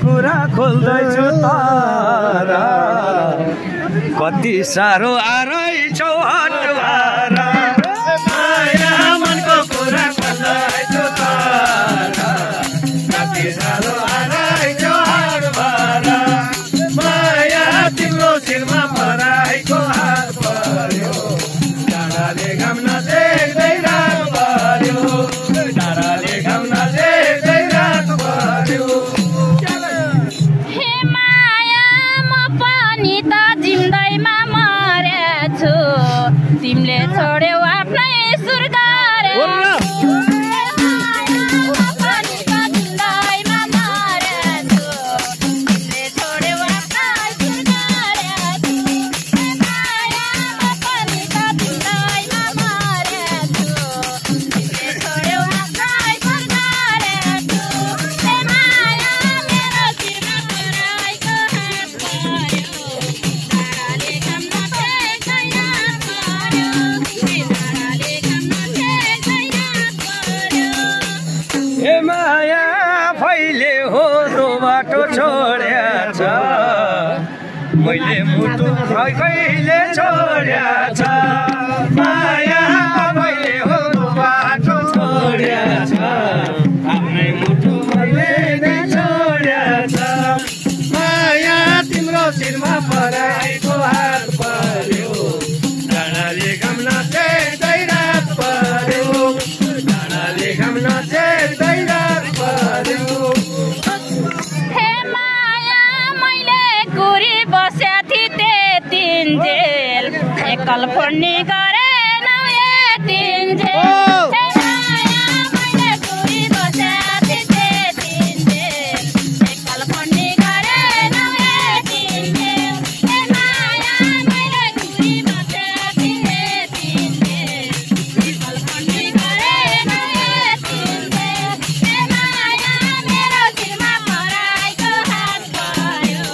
कुरा खोल्दैछु तारा कति साह्रो आरैछौ हटवारा माया मनको कुरा खोल्दैछु तारा कति साह्रो आरैछौ हटवारा माया तिम्रो शिरमा पराइको हात पर्यो डाँडाले घाम नदेख्दै रात पर्यो डाँडाले घाम नदेख्दै रात पर्यो हे माया म पनि त जिउँदैमा मरेछु तिमीले छोड्यौ आफ्नै सुर्ग छोड्याछ मैले मुटु कहिले छोड्याछ माया मैले हो बाटो छोड्याछ आफ्नै मुटु मैले नै छोड्याछ माया तिम्रो शिरमा पराइको हात पर्यो डाँडाले घाम नदेख्दै रात पर्यो डाँडाले घाम नदेख्दै रात पर्यो एकल फोड्ने गरेन यतिन्जेल मैले कुरी बस्याथि त्यतिन्जेल एकल फोड्ने गरेन यतिन्जेल हे माया मैले कुरी बस्याथि त्यतिन्जेल एकल फोड्ने गरेन यतिन्जेल हे माया मेरो शिरमा पराइको हात पर्यो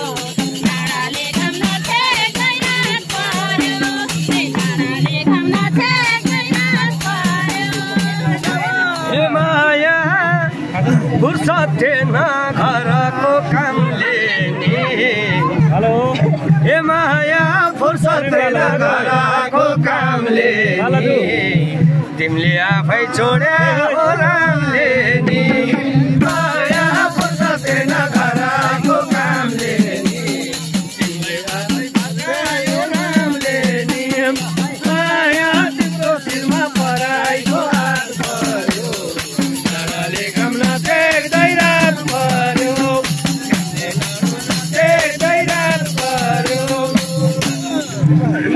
डाँडाले घाम नदेख्दै रात पर्यो हे माया फुर्सद थिएन घरको कामले नि हेलो हे माया फुर्सद थिएन घरको कामले नि तिमीले आफै छोड्यौ रामले नि माया फुर्सद थिएन घरको कामले नि तिमीले आफै छोड्यौ रामले नि माया तिम्रो शिरमा पराइको हात पर्यो डाँडाले घाम नदेख्दै रात पर्यो देख्दै रात पर्यो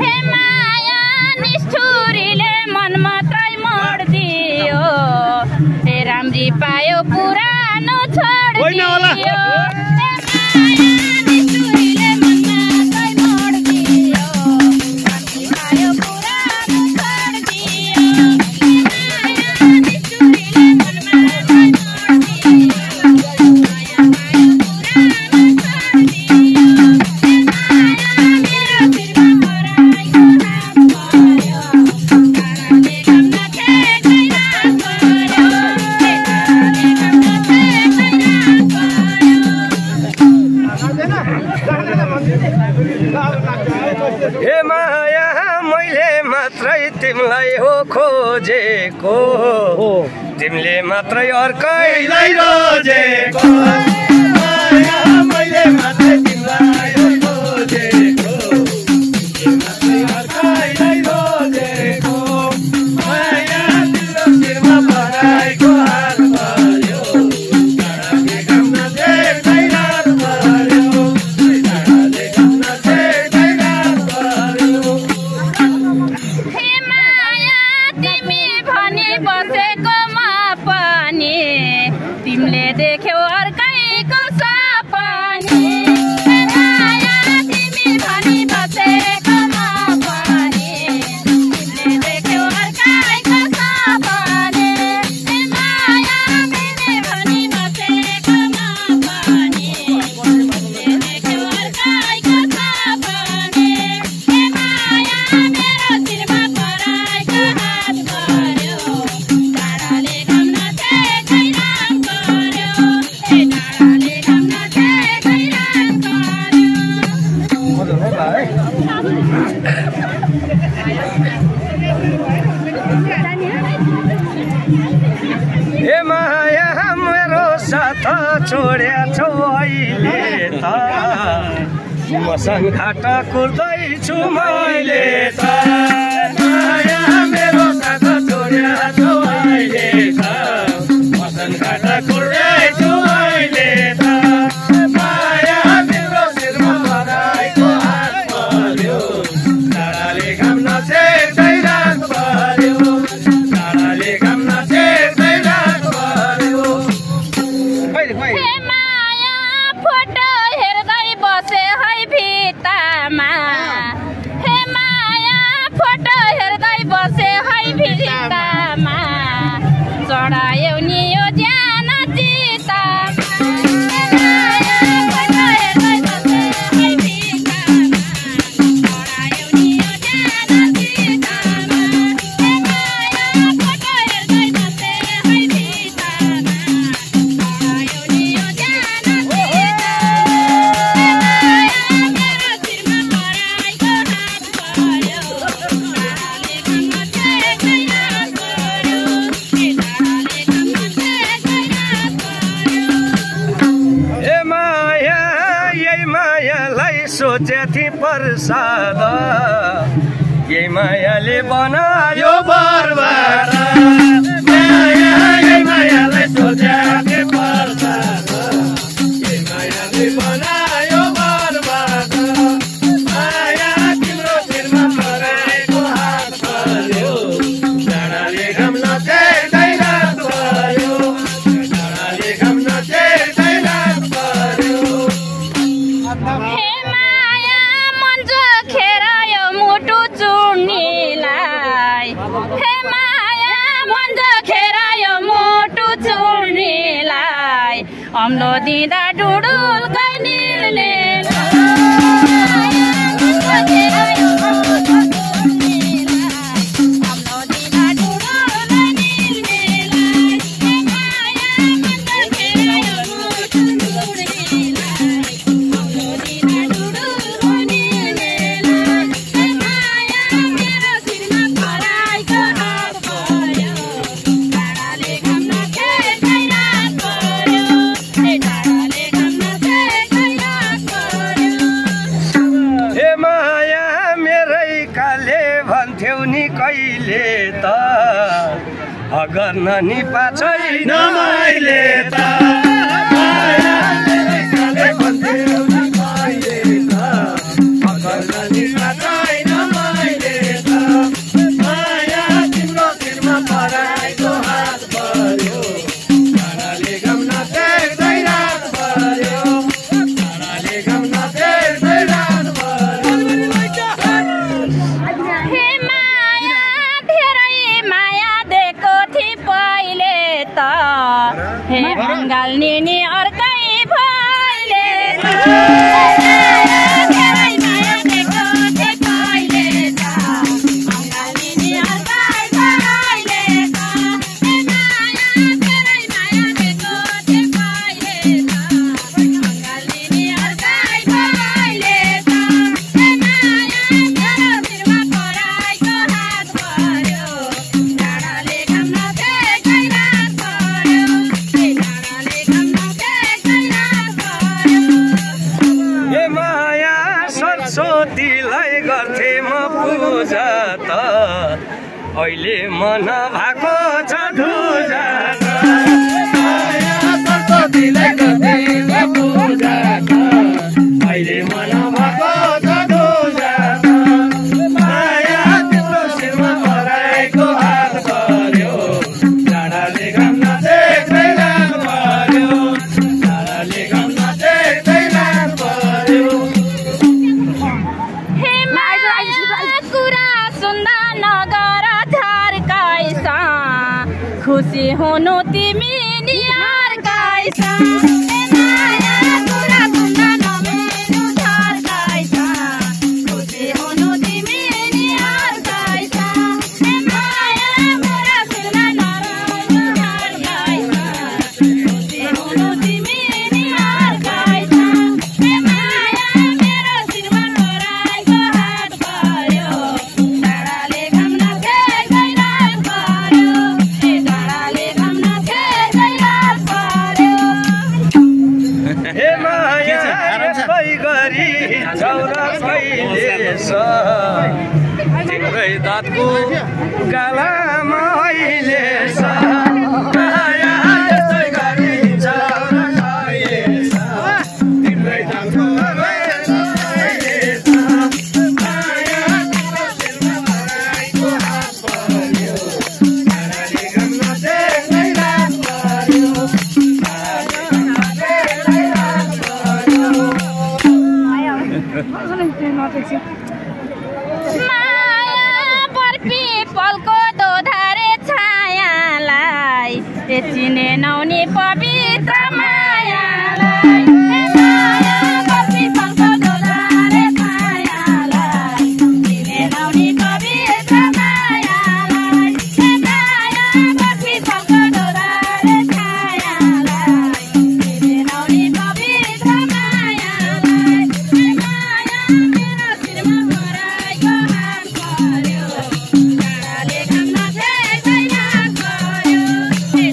हे माया निष्ठुरीले मन मात्रै मोड्दियो हे राम्री पायो पुरानो छोड्दियो हे माया मैले मात्रै तिमीलाई हो खोजेको तिमीले मात्रै अर्कैलाई रोजेको माया मैले मात्रै तिमीलाई हो खोजेको तिमीले मात्रै अर्कैलाई रोजेको माया तिम्रो शिरमा पराइको हात पर्यो डाँडाले घाम नदेख्दै रात पर्यो डाँडाले घाम नदेख्दै रात पर्यो हे माया तिमी भनी बसेको म पनि तिमीले देख्यौ अर्कै छोड्या छौ अहिले त मसन घाट कुर्दैछु मैले त माया मेरो साथ छोड्या छौ अहिले त मसन घाट कुर्दैछु अहिले त माया मेरो शिरमा पराएको हात पर्यो डाँडाले घाम नछेर्दै रात पर्यो डाँडाले घाम नछेर्दै रात पर्यो हे माया फोटो हेर्दै बसे है भित्तामा हे माया फोटो हेर्दै बसे है भित्तामा चढायो नि यो ज्यान चितामा सोचेथि प्रसाद यही मायाले बनायो बर्बाद माया यही मायालाई सोचेथि प्रसाद यही मायाले बनायो बर्बाद माया तिम्रो शिरमा पराएको हात पर्यो डाँडाले घाम नछेर्दै रात पर्यो डाँडाले घाम नछेर्दै रात पर्यो हे माया मन खेरायो मोटु चुर्नीलाई अम्लो दिँदा डुडुल गइनिले कहिले त अगर्न नि पाछैन मैले त माया मेरै भन्थ्यौ नि कहिले त अगर्न नि पाछैन मैले त माया तिम्रो शिरमा पराएको हात पर्यो डाँडाले घाम नछेर्दै रात पर्यो डाँडाले घाम नछेर्दै रात पर्यो हे बङ्गाल निनी अर्कै भइले सरस्वतीलाई गर्थे म पूजा त अहिले मन भएको छ ढुजा सरस्वतीलाई गर्थे म पूजा त अहिले मन भएको छ ढुजा माया तिम्रो शिरमा पराएको हात पर्यो डाँडाले घाम नछेर्दै रात पर्यो डाँडाले घाम नछेर्दै रात पर्यो खुसी हुनु हे माया यसै गरी चौरा कहिलेछ तिम्रै दाँतको गालामा अहिलेछ माया यसै गरी चौरा कहिलेछ तिम्रै दाँतको माया पर्पी पलको दोधारे छायालाई चिने नौनी पवित्र मायालाई माया पर्पी पलको दोधारे छायालाई चिने नौनी पवित्र मायालाई माया पर्पी पलको दोधारे छायालाई चिने नौनी पवित्र मायालाई माया मेरो शिरमा पराएको हात पर्यो डाँडाले घाममा फ्याँक्दै हात पर्यो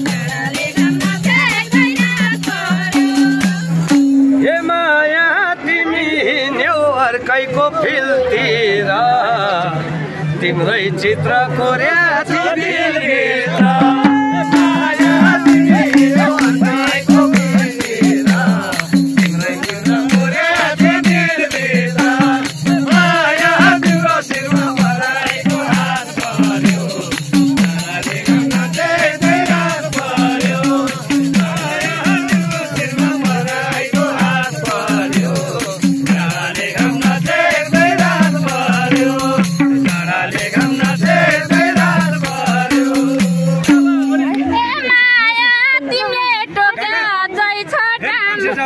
डाँडाले घाममा फ्याँक्दै हात पर्यो हे माया तिमी हिँड्यौ अर्कैको फिल्डतिर तिम्रै चित्र कोर्या थियो दिलभित्र माया तिमी हिँड्यौ अर्कैको फिल्डतिर तिम्रै चित्र कोर्या थियो दिलभित्र माया तिम्रो शिरमा पराएको हात पर्यो डाँडाले घाममा फ्याँक्दै हात पर्यो माया तिम्रो शिरमा पराएको हात पर्यो डाँडाले घाममा फ्याँक्दै हात पर्यो डाँडाले घाममा फ्याँक्दै हात पर्यो हे माया तिमीले टोक्या अझै छ काम हे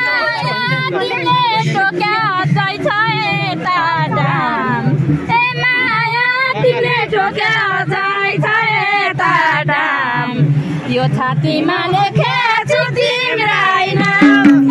माया तिमीले टोक्या अझै छ यता डाम हे माया तिमीले टोक्या अझै छ यता डाम यो छातीमा लेखेछु तिम्रै नाम